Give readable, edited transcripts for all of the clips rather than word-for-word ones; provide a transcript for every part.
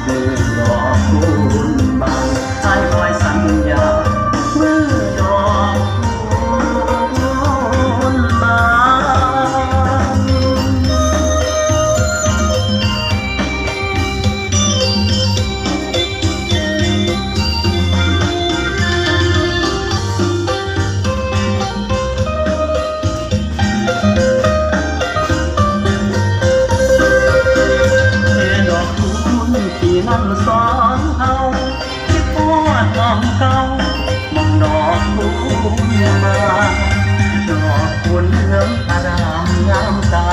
มือดอกคุณบานให้คอยสัญญามือดอกคุณบาน ที่นั่นสองเฮาที่ปวดน้องเก่ามองดอกคุณมาดอกคุณเหลืองอารามงามตา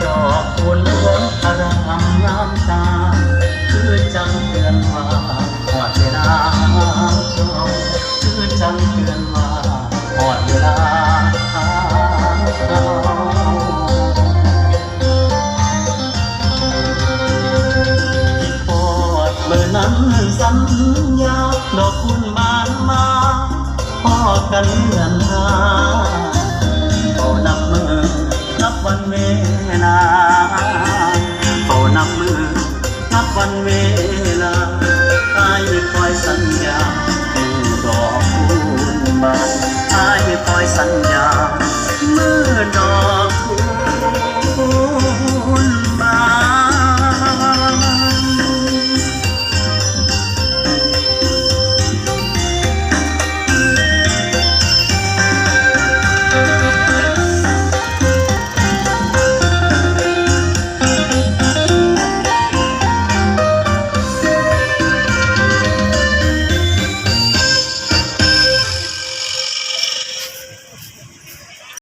ดอกคุณเหลืองอารามงามตาคือจังเตือนว่าหอดเวลาคือจังเตือนว่าหอดเวลาเมื่อนั้นสัญญาดอกคุณบานมาพ่อกันเดือนหาก็นับมือนับวันเว